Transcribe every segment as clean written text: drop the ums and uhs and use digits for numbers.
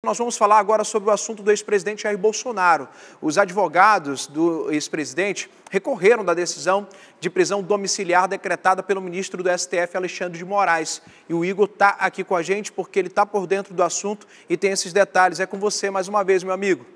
nós vamos falar agora sobre o assunto do ex-presidente Jair Bolsonaro. Os advogados do ex-presidente recorreram da decisão de prisão domiciliar decretada pelo ministro do STF, Alexandre de Moraes. E o Igor está aqui com a gente porque ele está por dentro do assunto e tem esses detalhes. É com você mais uma vez, meu amigo.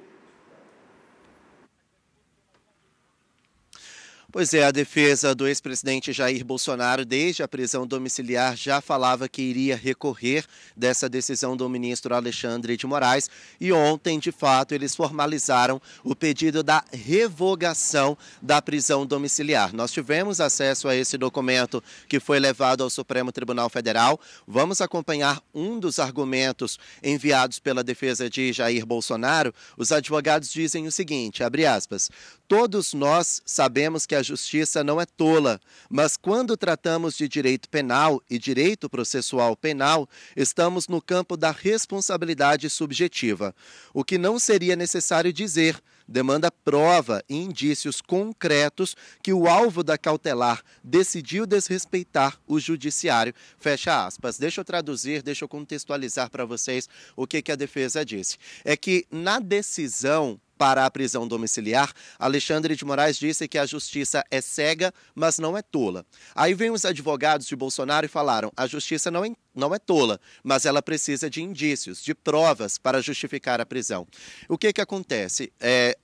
Pois é, a defesa do ex-presidente Jair Bolsonaro, desde a prisão domiciliar, já falava que iria recorrer dessa decisão do ministro Alexandre de Moraes. E ontem, de fato, eles formalizaram o pedido da revogação da prisão domiciliar. Nós tivemos acesso a esse documento que foi levado ao Supremo Tribunal Federal. Vamos acompanhar um dos argumentos enviados pela defesa de Jair Bolsonaro. Os advogados dizem o seguinte, abre aspas, todos nós sabemos que a justiça não é tola, mas quando tratamos de direito penal e direito processual penal, estamos no campo da responsabilidade subjetiva. O que não seria necessário dizer, demanda prova e indícios concretos que o alvo da cautelar decidiu desrespeitar o judiciário. Fecha aspas. Deixa eu traduzir, deixa eu contextualizar para vocês o que a defesa disse. É que na decisão para a prisão domiciliar, Alexandre de Moraes disse que a justiça é cega, mas não é tola. Aí vem os advogados de Bolsonaro e falaram, a justiça não é tola, mas ela precisa de indícios, de provas para justificar a prisão. O que acontece?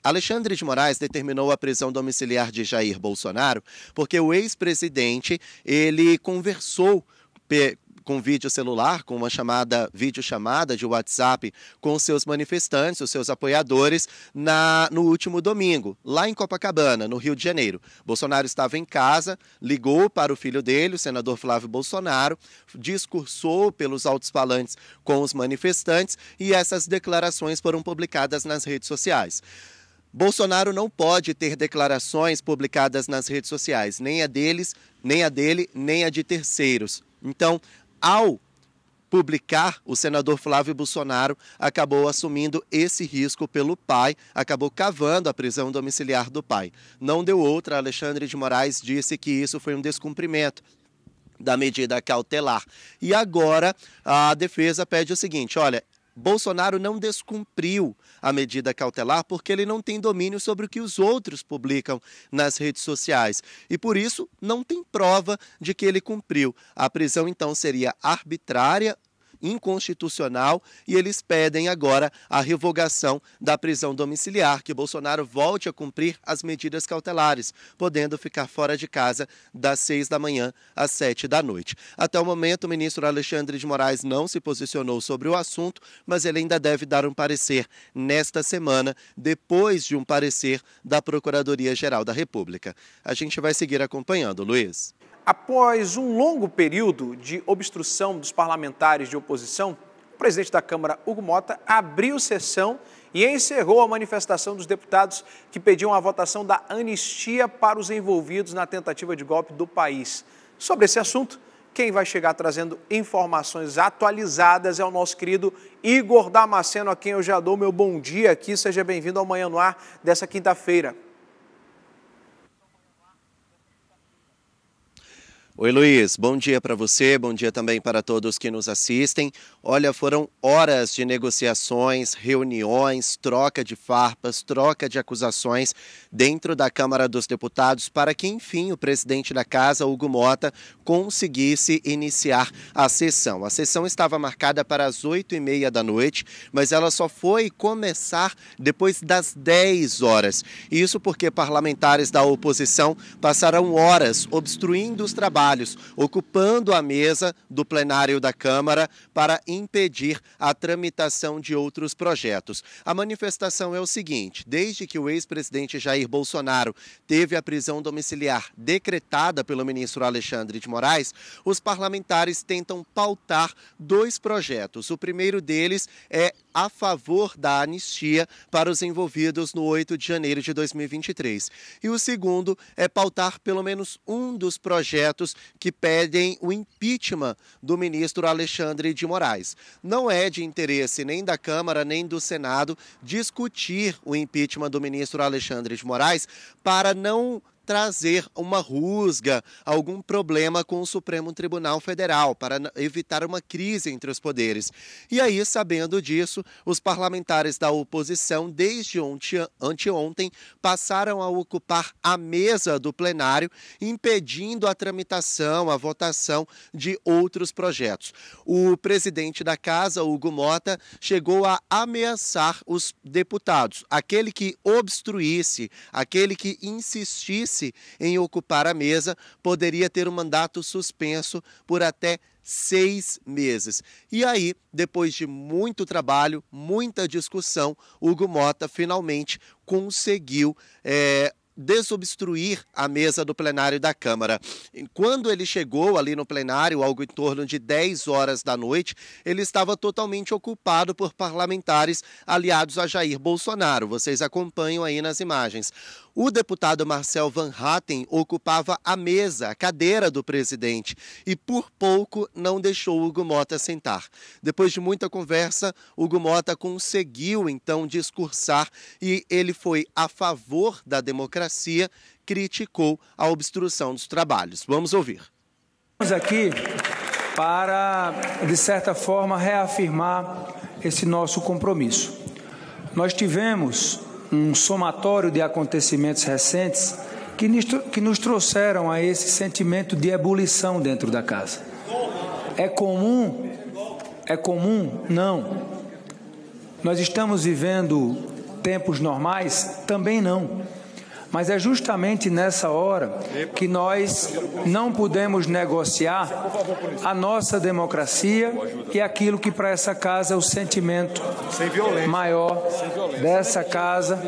Alexandre de Moraes determinou a prisão domiciliar de Jair Bolsonaro porque o ex-presidente, ele conversou com vídeo celular, com uma videochamada de WhatsApp com seus manifestantes, os seus apoiadores, no último domingo, lá em Copacabana, no Rio de Janeiro. Bolsonaro estava em casa, ligou para o filho dele, o senador Flávio Bolsonaro, discursou pelos altos-falantes com os manifestantes e essas declarações foram publicadas nas redes sociais. Bolsonaro não pode ter declarações publicadas nas redes sociais, nem a dele, nem a de terceiros. Então, ao publicar, o senador Flávio Bolsonaro acabou assumindo esse risco pelo pai, acabou cavando a prisão domiciliar do pai. Não deu outra, Alexandre de Moraes disse que isso foi um descumprimento da medida cautelar. E agora a defesa pede o seguinte, olha, Bolsonaro não descumpriu a medida cautelar porque ele não tem domínio sobre o que os outros publicam nas redes sociais e, por isso, não tem prova de que ele cumpriu. A prisão, então, seria arbitrária, inconstitucional e eles pedem agora a revogação da prisão domiciliar, que Bolsonaro volte a cumprir as medidas cautelares, podendo ficar fora de casa das 6 da manhã às 7 da noite. Até o momento, o ministro Alexandre de Moraes não se posicionou sobre o assunto, mas ele ainda deve dar um parecer nesta semana, depois de um parecer da Procuradoria-Geral da República. A gente vai seguir acompanhando, Luiz. Após um longo período de obstrução dos parlamentares de oposição, o presidente da Câmara, Hugo Mota, abriu sessão e encerrou a manifestação dos deputados que pediam a votação da anistia para os envolvidos na tentativa de golpe do país. Sobre esse assunto, quem vai chegar trazendo informações atualizadas é o nosso querido Igor Damasceno, a quem eu já dou meu bom dia aqui. Seja bem-vindo ao Manhã no Ar dessa quinta-feira. Oi, Luiz. Bom dia para você, bom dia também para todos que nos assistem. Olha, foram horas de negociações, reuniões, troca de farpas, troca de acusações dentro da Câmara dos Deputados para que, enfim, o presidente da Casa, Hugo Mota, conseguisse iniciar a sessão. A sessão estava marcada para as 8h30 da noite, mas ela só foi começar depois das 10 horas. Isso porque parlamentares da oposição passaram horas obstruindo os trabalhos, ocupando a mesa do plenário da Câmara para impedir a tramitação de outros projetos. A manifestação é o seguinte, desde que o ex-presidente Jair Bolsonaro teve a prisão domiciliar decretada pelo ministro Alexandre de Moraes, os parlamentares tentam pautar dois projetos. O primeiro deles é a favor da anistia para os envolvidos no 8 de janeiro de 2023. E o segundo é pautar pelo menos um dos projetos que pedem o impeachment do ministro Alexandre de Moraes. Não é de interesse nem da Câmara nem do Senado discutir o impeachment do ministro Alexandre de Moraes para não trazer uma rusga, algum problema com o Supremo Tribunal Federal, para evitar uma crise entre os poderes. E aí, sabendo disso, os parlamentares da oposição, desde anteontem, passaram a ocupar a mesa do plenário, impedindo a tramitação, a votação de outros projetos. O presidente da casa, Hugo Mota, chegou a ameaçar os deputados. Aquele que obstruísse, aquele que insistisse em ocupar a mesa, poderia ter um mandato suspenso por até 6 meses. E aí, depois de muito trabalho, muita discussão, Hugo Mota finalmente conseguiu desobstruir a mesa do plenário da Câmara. Quando ele chegou ali no plenário, algo em torno de 10 horas da noite, ele estava totalmente ocupado por parlamentares aliados a Jair Bolsonaro. Vocês acompanham aí nas imagens. O deputado Marcel Van Hatten ocupava a mesa, a cadeira do presidente, e por pouco não deixou Hugo Mota sentar. Depois de muita conversa, Hugo Mota conseguiu então discursar e ele foi a favor da democracia, criticou a obstrução dos trabalhos. Vamos ouvir. Estamos aqui para, de certa forma, reafirmar esse nosso compromisso. Nós tivemos um somatório de acontecimentos recentes que nos trouxeram a esse sentimento de ebulição dentro da casa. É comum? É comum? Não. Nós estamos vivendo tempos normais? Também não. Mas é justamente nessa hora que nós não podemos negociar a nossa democracia e aquilo que para essa casa é o sentimento maior dessa casa.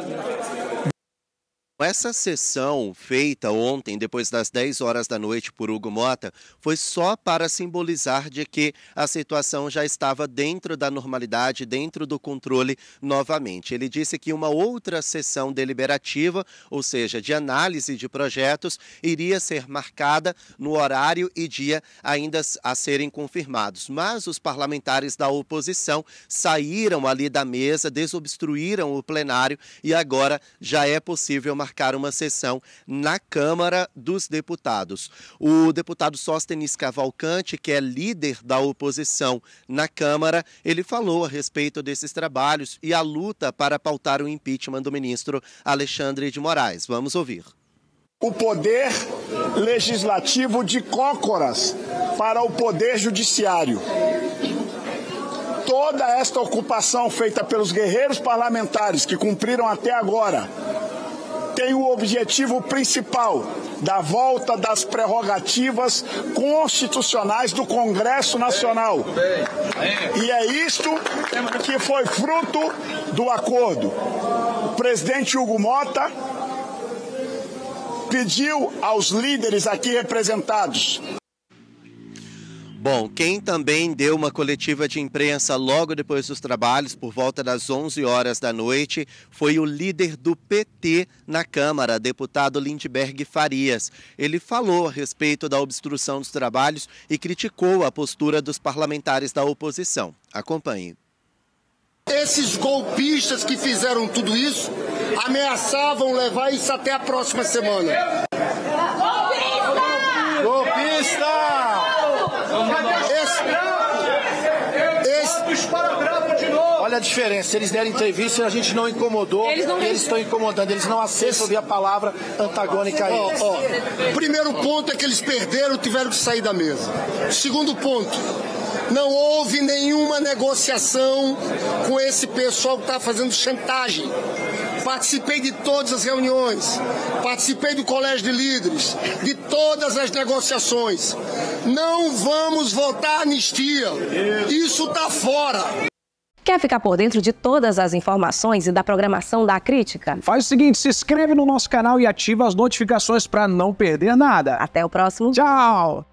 Essa sessão feita ontem, depois das 10 horas da noite por Hugo Mota, foi só para simbolizar de que a situação já estava dentro da normalidade, dentro do controle novamente. Ele disse que uma outra sessão deliberativa, ou seja, de análise de projetos, iria ser marcada no horário e dia ainda a serem confirmados. Mas os parlamentares da oposição saíram ali da mesa, desobstruíram o plenário e agora já é possível marcar uma sessão na Câmara dos Deputados. O deputado Sóstenes Cavalcante, que é líder da oposição na Câmara, ele falou a respeito desses trabalhos e a luta para pautar o impeachment do ministro Alexandre de Moraes. Vamos ouvir. O poder legislativo de cócoras para o poder judiciário. Toda esta ocupação feita pelos guerreiros parlamentares que cumpriram até agora tem o objetivo principal da volta das prerrogativas constitucionais do Congresso Nacional. E é isto que foi fruto do acordo. O presidente Hugo Mota pediu aos líderes aqui representados. Bom, quem também deu uma coletiva de imprensa logo depois dos trabalhos, por volta das 11 horas da noite, foi o líder do PT na Câmara, deputado Lindbergh Farias. Ele falou a respeito da obstrução dos trabalhos e criticou a postura dos parlamentares da oposição. Acompanhe. Esses golpistas que fizeram tudo isso ameaçavam levar isso até a próxima semana. Golpista! Olha a diferença, eles deram entrevista e a gente não incomodou, eles estão incomodando, eles não aceitam ouvir a palavra antagônica a eles. Primeiro ponto é que eles perderam, tiveram que sair da mesa. Segundo ponto, não houve nenhuma negociação com esse pessoal que está fazendo chantagem. Participei de todas as reuniões, participei do colégio de líderes, de todas as negociações. Não vamos votar anistia, isso está fora. Quer ficar por dentro de todas as informações e da programação da Crítica? Faz o seguinte, se inscreve no nosso canal e ativa as notificações para não perder nada. Até o próximo. Tchau!